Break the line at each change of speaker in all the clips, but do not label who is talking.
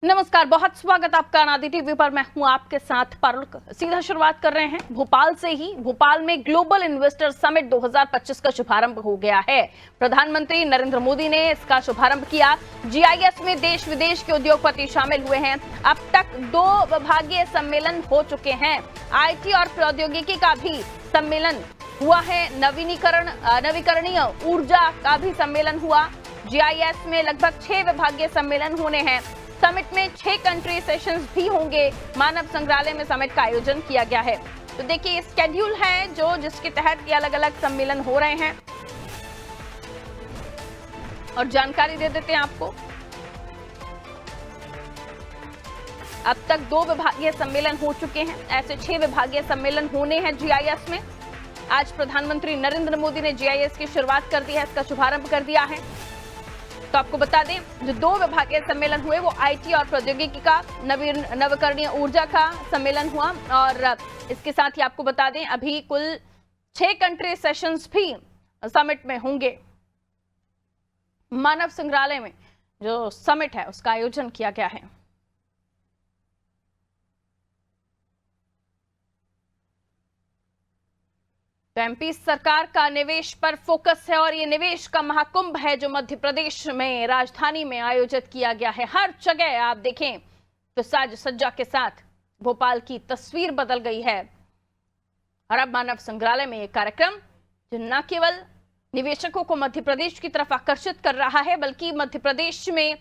नमस्कार, बहुत स्वागत आपका अनादि टीवी पर। मैं हूं आपके साथ पारुल। सीधा शुरुआत कर रहे हैं भोपाल से ही। भोपाल में ग्लोबल इन्वेस्टर समिट 2025 का शुभारंभ हो गया है। प्रधानमंत्री नरेंद्र मोदी ने इसका शुभारंभ किया। जीआईएस में देश विदेश के उद्योगपति शामिल हुए हैं। अब तक 2 विभागीय सम्मेलन हो चुके हैं। आईटी और प्रौद्योगिकी का भी सम्मेलन हुआ है। नवीकरणीय ऊर्जा का भी सम्मेलन हुआ। जीआईएस में लगभग 6 विभागीय सम्मेलन होने हैं। समिट में 6 कंट्री सेशंस भी होंगे। मानव संग्रहालय में समिट का आयोजन किया गया है। तो देखिए, स्केड्यूल है जिसके तहत ये अलग अलग सम्मेलन हो रहे हैं और जानकारी दे देते हैं आपको। अब तक 2 विभागीय सम्मेलन हो चुके हैं। ऐसे 6 विभागीय सम्मेलन होने हैं जीआईएस में। आज प्रधानमंत्री नरेंद्र मोदी ने जीआईएस की शुरुआत कर दी है, इसका शुभारंभ कर दिया है। तो आपको बता दें, जो 2 विभागीय सम्मेलन हुए वो आईटी और प्रौद्योगिकी का, नवीकरणीय ऊर्जा का सम्मेलन हुआ। और इसके साथ ही आपको बता दें, अभी कुल 6 कंट्री सेशंस भी समिट में होंगे। मानव संग्रहालय में जो समिट है उसका आयोजन किया गया है। तो एमपी सरकार का निवेश पर फोकस है और ये निवेश का महाकुंभ है जो मध्य प्रदेश में राजधानी में आयोजित किया गया है। हर जगह आप देखें तो साज सज्जा के साथ भोपाल की तस्वीर बदल गई है। और अब मानव संग्रहालय में एक कार्यक्रम जो न केवल निवेशकों को मध्य प्रदेश की तरफ आकर्षित कर रहा है, बल्कि मध्य प्रदेश में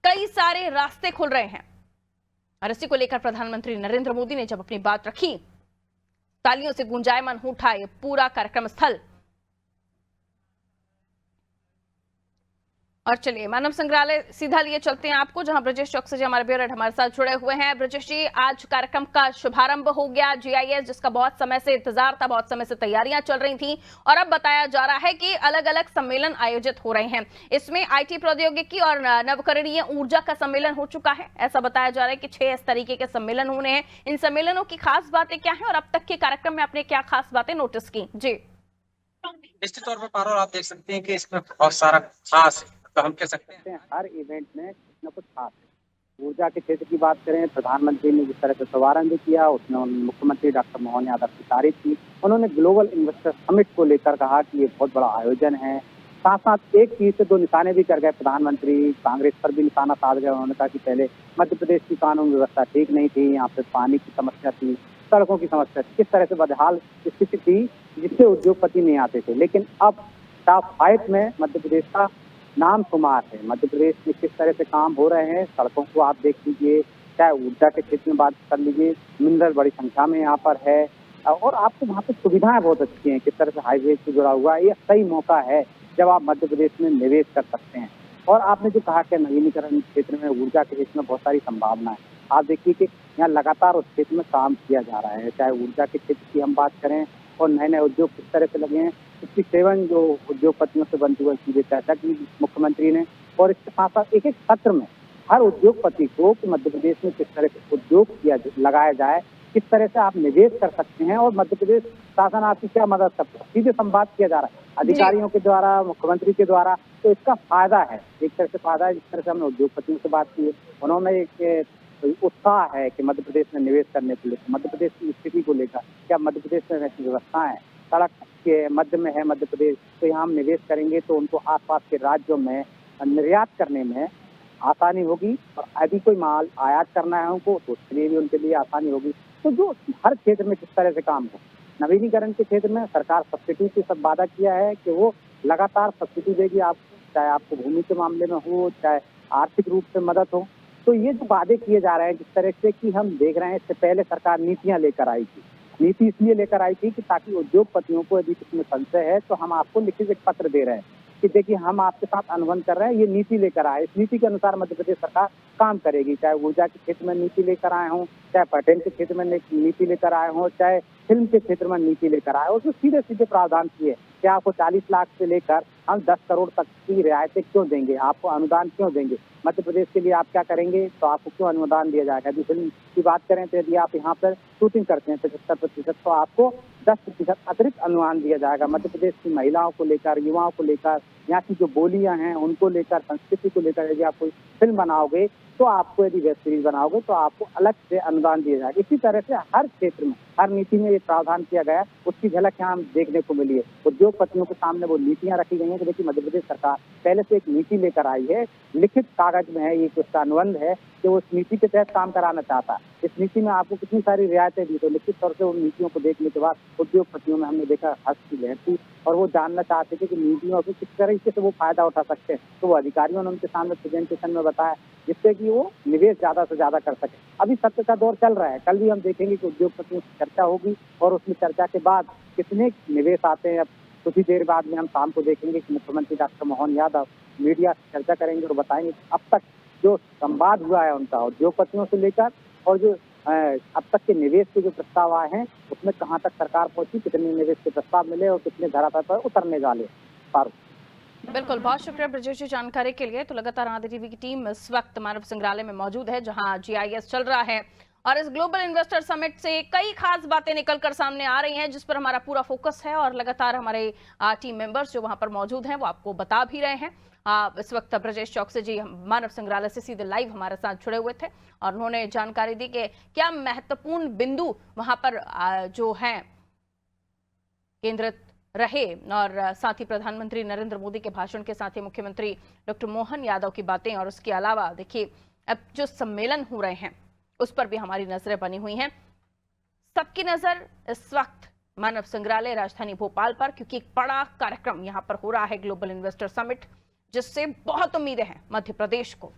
कई सारे रास्ते खुल रहे हैं। और इसी को लेकर प्रधानमंत्री नरेंद्र मोदी ने जब अपनी बात रखी, तालियों से गुंजायमान उठा ये पूरा कार्यक्रम स्थल। और चलिए मानव संग्रहालय सीधा लिए चलते हैं आपको, जहां ब्रजेश चौकसी जी हमारे ब्यूरो हमारे साथ जुड़े हुए हैं। ब्रजेश जी, आज कार्यक्रम का शुभारंभ हो गया जीआईएस, जिसका बहुत समय से इंतजार था, बहुत समय से तैयारियां चल रही थी और अब बताया जा रहा है कि अलग अलग सम्मेलन आयोजित हो रहे हैं। इसमें आईटी प्रौद्योगिकी और नवीकरणीय ऊर्जा का सम्मेलन हो चुका है। ऐसा बताया जा रहा है कि 6 इस तरीके के सम्मेलन होने हैं। इन सम्मेलनों की खास बातें क्या है और अब तक के कार्यक्रम में आपने क्या खास बातें नोटिस की? जी,
निश्चित तौर पर पारो, आप देख सकते हैं कि इसमें बहुत सारा खास है। तो हम कह सकते हैं हर इवेंट में कुछ न कुछ खास है। ऊर्जा के क्षेत्र की बात करें, प्रधानमंत्री ने जिस तरह से शुभारंभ किया, उसमें मुख्यमंत्री डॉक्टर मोहन यादव की तारीफ की। उन्होंने ग्लोबल इन्वेस्टर समिट को लेकर कहा कि ये बहुत बड़ा आयोजन है। साथ साथ एक चीज से 2 निशाने भी कर गए प्रधानमंत्री, कांग्रेस पर भी निशाना साध गए। उन्होंने कहा कि पहले मध्य प्रदेश की कानून व्यवस्था ठीक नहीं थी, यहाँ पे पानी की समस्या थी, सड़कों की समस्या थी, किस तरह से बदहाल स्थिति थी जिससे उद्योगपति नहीं आते थे। लेकिन अब टॉप 5 में मध्य प्रदेश का नाम शुमार है। मध्य प्रदेश में किस तरह से काम हो रहे हैं, सड़कों को आप देख लीजिए, चाहे ऊर्जा के क्षेत्र में बात कर लीजिए, मिनरल बड़ी संख्या में यहाँ पर है और आपको वहाँ पे सुविधाएं बहुत अच्छी हैं। किस तरह से हाईवे से जुड़ा हुआ है, ये सही मौका है जब आप मध्य प्रदेश में निवेश कर सकते हैं। और आपने जो कहा कि नवीनीकरण क्षेत्र में, ऊर्जा के क्षेत्र में बहुत सारी संभावना है। आप देखिए कि यहाँ लगातार उस क्षेत्र में काम किया जा रहा है। चाहे ऊर्जा के क्षेत्र की हम बात करें और नए नए उद्योग किस तरह से लगे हैं, 67 जो उद्योगपतियों से बनती हुई सीधे चर्चा की मुख्यमंत्री ने। और इसके साथ साथ एक एक सत्र में हर उद्योगपति को कि मध्य प्रदेश में किस तरह से उद्योग लगाया जाए, किस तरह से आप निवेश कर सकते हैं और मध्य प्रदेश शासन आपकी क्या मदद करता है, सीधे संवाद किया जा रहा है अधिकारियों के द्वारा, मुख्यमंत्री के द्वारा। तो इसका फायदा है, एक तरह से फायदा है। जिस तरह से हमने उद्योगपतियों से बात की, उन्होंने एक उत्साह है कि मध्य प्रदेश में निवेश करने के लिए, मध्य प्रदेश की स्थिति को लेकर, क्या मध्य प्रदेश में ऐसी व्यवस्था है, सड़क के मध्य में है मध्य प्रदेश, तो यहाँ हम निवेश करेंगे तो उनको आसपास के राज्यों में निर्यात करने में आसानी होगी। और यदि कोई माल आयात करना है उनको तो उसके लिए भी उनके लिए आसानी होगी। तो जो हर क्षेत्र में किस तरह से काम हो, नवीनीकरण के क्षेत्र में सरकार सब्सिडी की सब वादा किया है कि वो लगातार सब्सिडी देगी आपको, चाहे आपको भूमि के मामले में हो, चाहे आर्थिक रूप से मदद हो। तो ये जो वादे किए जा रहे हैं जिस तरह से कि हम देख रहे हैं, इससे पहले सरकार नीतियां लेकर आई थी। नीति इसलिए लेकर आई थी कि ताकि उद्योगपतियों को यदि किसी में संशय है तो हम आपको लिखित एक पत्र दे रहे हैं कि देखिए हम आपके साथ अनुबंध कर रहे हैं, ये नीति लेकर आए। इस नीति के अनुसार मध्य प्रदेश सरकार काम करेगी। चाहे ऊर्जा के क्षेत्र में नीति लेकर आए हों, चाहे पर्यटन के क्षेत्र में नीति लेकर आए हों, चाहे फिल्म के क्षेत्र में नीति लेकर आए हो, तो सीधे सीधे प्रावधान किए कि आपको 40 लाख से लेकर हम 10 करोड़ तक की रियायतें क्यों देंगे, आपको अनुदान क्यों देंगे, मध्य प्रदेश के लिए आप क्या करेंगे, तो आपको क्यों अनुदान दिया जाएगा। यदि फिल्म की बात करें तो यदि आप यहाँ पर शूटिंग करते हैं 75%, तो आपको 10% अतिरिक्त अनुदान दिया जाएगा। मध्य प्रदेश की महिलाओं को लेकर, युवाओं को लेकर, यहाँ की जो बोलियां हैं उनको लेकर, संस्कृति को लेकर यदि आप कोई फिल्म बनाओगे तो आपको, यदि वेब सीरीज बनाओगे तो आपको अलग से अनुदान दिया जाएगा। इसी तरह से हर क्षेत्र में, हर नीति में ये प्रावधान किया गया है, उसकी झलक यहाँ देखने को मिली है। उद्योगपतियों के सामने वो नीतियां रखी गई हैं कि देखिए मध्य प्रदेश सरकार पहले से एक नीति लेकर आई है, लिखित कागज में है, ये उसका अनुबंध है कि वो उस नीति के तहत काम कराना चाहता है। इस नीति में आपको कितनी सारी रियायतें दी, तो निश्चित तौर से उन नीतियों को देखने के बाद उद्योगपतियों में हमने देखा हर्ष की लहर थी और वो जानना चाहते थे कि नीतियों से किस तरीके से वो फायदा उठा सकते हैं। तो वो अधिकारियों ने उनके सामने प्रेजेंटेशन में बताया, जिससे कि वो निवेश ज्यादा से ज्यादा कर सके। अभी सत्र का दौर चल रहा है, कल भी हम देखेंगे कि उद्योगपतियों की चर्चा होगी और उसमें चर्चा के बाद कितने निवेश आते हैं। अब कुछ ही देर बाद में हम शाम को देखेंगे कि मुख्यमंत्री डॉक्टर मोहन यादव मीडिया से चर्चा करेंगे और बताएंगे अब तक जो संवाद हुआ है उनका उद्योगपतियों से लेकर, और जो अब तक के निवेश के जो प्रस्ताव आए हैं उसमें कहां तक सरकार पहुंची, कितने निवेश के प्रस्ताव मिले और कितने धरातल पर उतरने वाले। फारूक।
बिल्कुल, बहुत शुक्रिया ब्रजेश जी जानकारी के लिए। तो लगातार आदि टीवी की टीम इस वक्त मानव संग्रहालय में मौजूद है, जहां GIS चल रहा है और इस ग्लोबल इन्वेस्टर समिट से कई खास बातें निकलकर सामने आ रही हैं, जिस पर हमारा पूरा फोकस है और लगातार हमारे टीम मेंबर्स जो वहां पर मौजूद हैं वो आपको बता भी रहे हैं। इस वक्त ब्रजेश चौकसी जी मानव संग्रहालय से सीधे लाइव हमारे साथ जुड़े हुए थे और उन्होंने जानकारी दी कि क्या महत्वपूर्ण बिंदु वहां पर जो है केंद्रित रहे, और साथ ही प्रधानमंत्री नरेंद्र मोदी के भाषण के साथ ही मुख्यमंत्री डॉक्टर मोहन यादव की बातें, और उसके अलावा देखिए अब जो सम्मेलन हो रहे हैं उस पर भी हमारी नजरें बनी हुई हैं। सबकी नजर इस वक्त मानव संग्रहालय राजधानी भोपाल पर, क्योंकि एक बड़ा कार्यक्रम यहां पर हो रहा है, ग्लोबल इन्वेस्टर समिट, जिससे बहुत उम्मीदें हैं मध्य प्रदेश को।